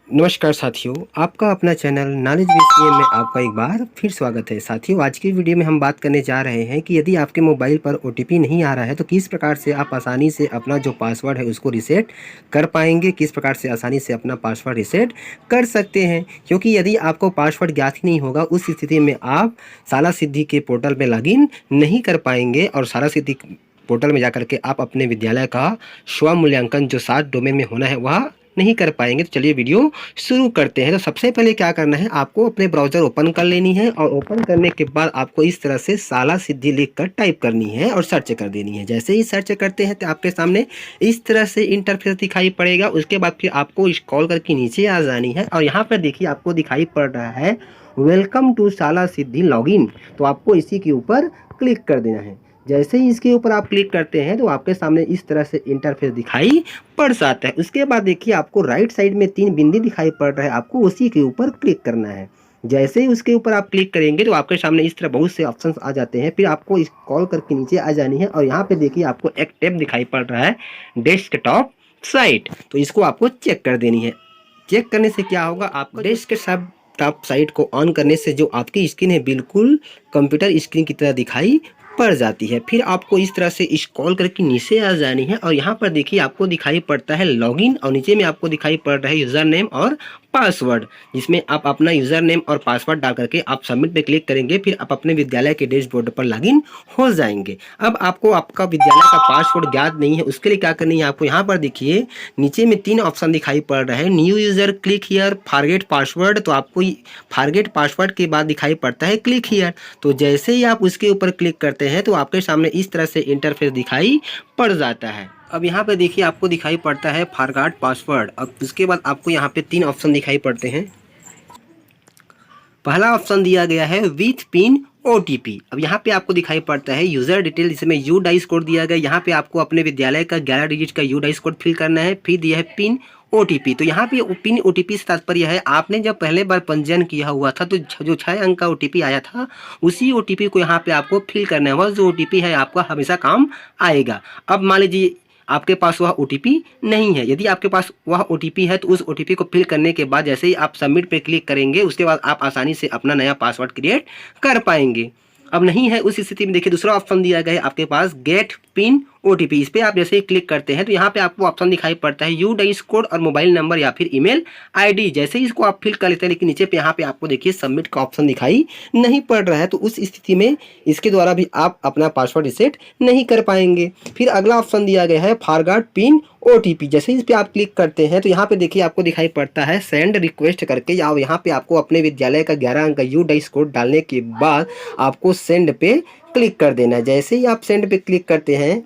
नमस्कार साथियों, आपका अपना चैनल नॉलेज विद में आपका एक बार फिर स्वागत है। साथियों, आज की वीडियो में हम बात करने जा रहे हैं कि यदि आपके मोबाइल पर ओटीपी नहीं आ रहा है तो किस प्रकार से आप आसानी से अपना जो पासवर्ड है उसको रीसेट कर पाएंगे, किस प्रकार से आसानी से अपना पासवर्ड रीसेट कर सकते हैं। क्योंकि यदि आपको पासवर्ड ज्ञात ही नहीं होगा, उस स्थिति में आप साला सिद्धि के पोर्टल में लॉगिन नहीं कर पाएंगे और साला सिद्धि पोर्टल में जाकर के आप अपने विद्यालय का स्व मूल्यांकन जो 7 डोमेन में होना है वह नहीं कर पाएंगे। तो चलिए वीडियो शुरू करते हैं। तो सबसे पहले क्या करना है, आपको अपने ब्राउज़र ओपन कर लेनी है और ओपन करने के बाद आपको इस तरह से साला सिद्धि लिख कर टाइप करनी है और सर्च कर देनी है। जैसे ही सर्च करते हैं तो आपके सामने इस तरह से इंटरफेस दिखाई पड़ेगा। उसके बाद फिर आपको स्क्रॉल करके नीचे आ जानी है और यहाँ पर देखिए आपको दिखाई पड़ रहा है वेलकम टू साला सिद्धि लॉगिन। तो आपको इसी के ऊपर क्लिक कर देना है। जैसे ही इसके ऊपर आप क्लिक करते हैं तो आपके सामने इस तरह से इंटरफेस दिखाई पड़ जाता है। उसके बाद देखिए आपको राइट साइड में 3 बिंदी दिखाई पड़ रहा है, आपको उसी के ऊपर क्लिक करना है। जैसे ही उसके ऊपर आप क्लिक करेंगे तो आपके सामने इस तरह बहुत से ऑप्शंस आ जाते हैं। फिर आपको स्क्रॉल करके नीचे आ जानी है और यहाँ पे देखिए आपको एक टैब दिखाई पड़ रहा है डेस्कटॉप साइट। तो इसको आपको चेक कर देनी है। चेक करने से क्या होगा, आपको डेस्कटॉप साइट को ऑन करने से जो आपकी स्क्रीन है बिल्कुल कंप्यूटर स्क्रीन की तरह दिखाई पड़ जाती है। फिर आपको इस तरह से स्क्रॉल करके नीचे आ जानी है और यहाँ पर देखिए आपको दिखाई पड़ता है लॉगिन और नीचे में आपको दिखाई पड़ रहा है यूज़र नेम और पासवर्ड, जिसमें आप अपना यूज़र नेम और पासवर्ड डाल करके आप सबमिट पे क्लिक करेंगे। फिर आप अपने विद्यालय के डैशबोर्ड पर लॉगिन हो जाएंगे। अब आपको आपका विद्यालय का पासवर्ड ज्ञात नहीं है, उसके लिए क्या करनी है, आपको यहाँ पर देखिए नीचे में 3 ऑप्शन दिखाई पड़ रहा है, new user, click here, forget password. तो आपको फॉरगेट पासवर्ड के बाद दिखाई पड़ता है क्लिक हियर। तो जैसे ही आप उसके ऊपर क्लिक करते हैं तो आपके सामने इस तरह से इंटरफेस दिखाई पड़ जाता है। अब यहाँ पे देखिए आपको दिखाई पड़ता है फॉरगॉट पासवर्ड। अब उसके बाद आपको यहाँ पे 3 ऑप्शन दिखाई पड़ते हैं। पहला ऑप्शन दिया गया है विथ पिन ओटीपी। अब यहाँ पे आपको दिखाई पड़ता है यूजर डिटेल, जिसमें यू डाइस कोड दिया गया। यहाँ पे आपको अपने विद्यालय का 11 डिजिट का यू डाइस कोड फिल करना है। फिर दिया है पिन ओटीपी। तो यहाँ पे पिन ओटीपी से तात्पर्य है आपने जब पहले बार पंजीयन किया हुआ था तो जो 6 अंक का ओटीपी आया था उसी ओटीपी को यहाँ पे आपको फिल करना है। वह जो ओटीपी है आपका हमेशा काम आएगा। अब मान लीजिए आपके पास वह ओटीपी नहीं है। यदि आपके पास वह ओटीपी है तो उस ओटीपी को फिल करने के बाद जैसे ही आप सबमिट पे क्लिक करेंगे उसके बाद आप आसानी से अपना नया पासवर्ड क्रिएट कर पाएंगे। अब नहीं है, उस स्थिति में देखिए दूसरा ऑप्शन दिया गया है आपके पास गेट पिन ओटीपी। इस पे आप जैसे ही क्लिक करते हैं तो यहाँ पे आपको ऑप्शन दिखाई पड़ता है यू डाइस कोड और मोबाइल नंबर या फिर ईमेल आईडी। जैसे ही इसको आप फिल कर लेते हैं लेकिन नीचे पे यहाँ पे आपको देखिए सबमिट का ऑप्शन दिखाई नहीं पड़ रहा है। तो उस स्थिति में इसके द्वारा भी आप अपना पासवर्ड रिसेट नहीं कर पाएंगे। फिर अगला ऑप्शन दिया गया है फॉरगॉट पिन ओटीपी। जैसे इस पे आप क्लिक करते हैं तो यहाँ पे देखिए आपको दिखाई पड़ता है सेंड रिक्वेस्ट करके, या यहाँ पे आपको अपने विद्यालय का 11 अंक का यू डाइस कोड डालने के बाद आपको सेंड पे क्लिक कर देना है। जैसे ही आप सेंड पे क्लिक करते हैं,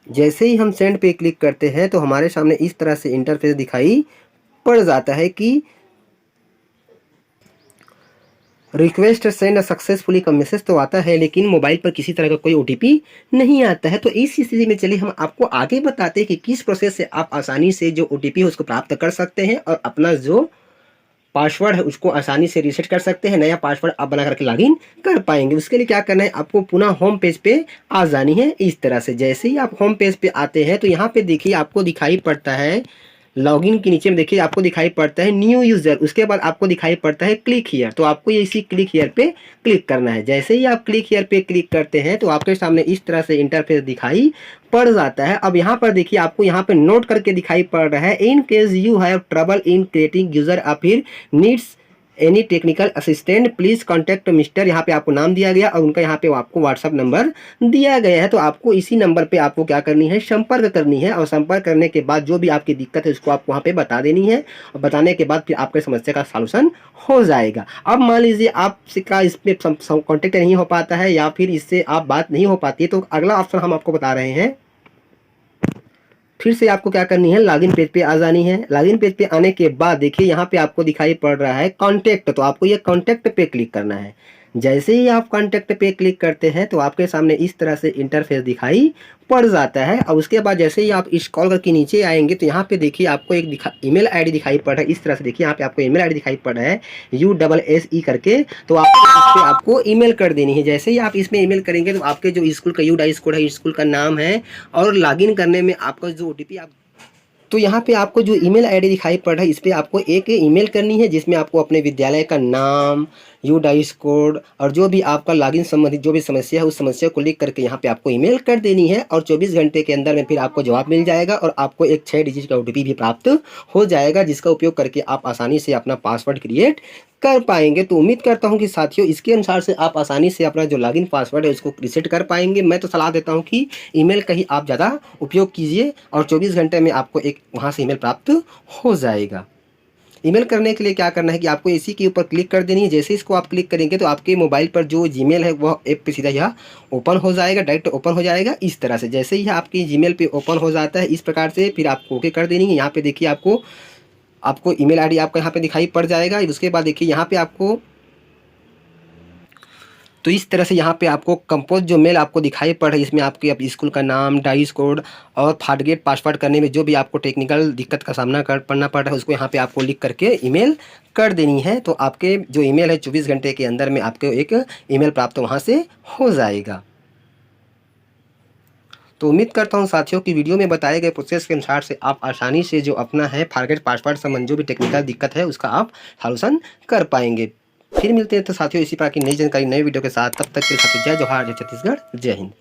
जैसे ही हम सेंड पे क्लिक करते हैं तो हमारे सामने इस तरह से इंटरफेस दिखाई पड़ जाता है कि रिक्वेस्ट सेंड सक्सेसफुली का मैसेज तो आता है लेकिन मोबाइल पर किसी तरह का कोई ओटीपी नहीं आता है। तो इस स्थिति में चलिए हम आपको आगे बताते हैं कि किस प्रोसेस से आप आसानी से जो ओटीपी है उसको प्राप्त कर सकते हैं और अपना जो पासवर्ड है उसको आसानी से रीसेट कर सकते हैं, नया पासवर्ड आप बना करके लॉगिन कर पाएंगे। उसके लिए क्या करना है, आपको पुनः होम पेज पे आ जानी है। इस तरह से जैसे ही आप होम पेज पे आते हैं तो यहाँ पे देखिए आपको दिखाई पड़ता है लॉगिन के नीचे में देखिए आपको दिखाई पड़ता है न्यू यूज़र। उसके बाद आपको दिखाई पड़ता है क्लिक हियर। तो आपको इसी क्लिक हियर पे क्लिक करना है। जैसे ही आप क्लिक हियर पे क्लिक करते हैं तो आपके सामने इस तरह से इंटरफेस दिखाई पड़ जाता है। अब यहाँ पर देखिए आपको यहाँ पे नोट करके दिखाई पड़ रहा है in case you have trouble in creating user या फिर needs any technical assistant please contact mister. यहाँ पे आपको नाम दिया गया और उनका यहाँ पे आपको व्हाट्सअप नंबर दिया गया है। तो आपको इसी नंबर पे आपको क्या करनी है, संपर्क करनी है और संपर्क करने के बाद जो भी आपकी दिक्कत है उसको आपको वहाँ पे बता देनी है और बताने के बाद फिर आपके समस्या का सॉल्यूशन हो जाएगा। अब मान लीजिए आपका इस पे कॉन्टेक्ट नहीं हो पाता है या फिर इससे आप बात नहीं हो पाती है तो अगला ऑप्शन हम आपको बता रहे हैं। फिर से आपको क्या करनी है, लॉगिन पेज पे आ जानी है। लॉगिन पेज पे आने के बाद देखिए यहाँ पे आपको दिखाई पड़ रहा है कॉन्टैक्ट। तो आपको ये कॉन्टैक्ट पे क्लिक करना है। जैसे ही आप कॉन्टैक्ट पे क्लिक करते हैं तो आपके सामने इस तरह से इंटरफेस दिखाई पड़ जाता है। और उसके बाद जैसे ही आप स्क्रॉल करके नीचे आएंगे तो यहाँ पे देखिए आपको एक ईमेल आईडी दिखाई पड़ रहा है। इस तरह से देखिए यहाँ पे आपको ईमेल आईडी दिखाई पड़ रहा है USSE करके। तो आपको ईमेल कर देनी है। जैसे ही आप इसमें ईमेल करेंगे तो आपके जो स्कूल का यू डाइस कोड है, स्कूल का नाम है और लॉगिन करने में आपका जो ओटीपी आप तो यहाँ पे आपको जो ईमेल आईडी दिखाई पड़ रहा है, इस पे आपको एक ईमेल करनी है जिसमें आपको अपने विद्यालय का नाम, यूडाइस कोड और जो भी आपका लॉगिन संबंधित जो भी समस्या है उस समस्या को लिख करके यहाँ पे आपको ईमेल कर देनी है और 24 घंटे के अंदर में फिर आपको जवाब मिल जाएगा और आपको एक 6 डिजिट का ओटीपी भी प्राप्त हो जाएगा, जिसका उपयोग करके आप आसानी से अपना पासवर्ड क्रिएट कर पाएंगे। तो उम्मीद करता हूं कि साथियों इसके अनुसार से आप आसानी से अपना जो लॉगिन पासवर्ड है उसको रीसेट कर पाएंगे। मैं तो सलाह देता हूं कि ईमेल का ही आप ज़्यादा उपयोग कीजिए और 24 घंटे में आपको एक वहां से ईमेल प्राप्त हो जाएगा। ईमेल करने के लिए क्या करना है कि आपको इसी के ऊपर क्लिक कर देनी है। जैसे इसको आप क्लिक करेंगे तो आपके मोबाइल पर जो जीमेल है वह ऐप पे सीधा यह ओपन हो जाएगा, डायरेक्ट ओपन हो जाएगा इस तरह से। जैसे ही आपकी जीमेल पे ओपन हो जाता है इस प्रकार से, फिर आपको ओके कर देनी है। यहाँ पे देखिए आपको ईमेल आईडी आपका यहाँ पे दिखाई पड़ जाएगा। उसके बाद देखिए यहाँ पे आपको तो इस तरह से यहाँ पे आपको कंपोज जो मेल आपको दिखाई पड़ रही है, इसमें आपके अब स्कूल का नाम, डाइस कोड और फाटगेट पासवर्ड करने में जो भी आपको टेक्निकल दिक्कत का सामना करना पड़ रहा है उसको यहाँ पे आपको लिख करके ईमेल कर देनी है। तो आपके जो ईमेल है 24 घंटे के अंदर में आपको एक ईमेल प्राप्त वहाँ से हो जाएगा। तो उम्मीद करता हूँ साथियों की वीडियो में बताए गए प्रोसेस के अनुसार से आप आसानी से जो अपना है फॉरगेट पासवर्ड संबंधी जो भी टेक्निकल दिक्कत है उसका आप सॉल्यूशन कर पाएंगे। फिर मिलते हैं तो साथियों इसी प्रकार की नई जानकारी नए वीडियो के साथ। तब तक के लिए साथियों जय जोहार, जय छत्तीसगढ़, जय हिंद।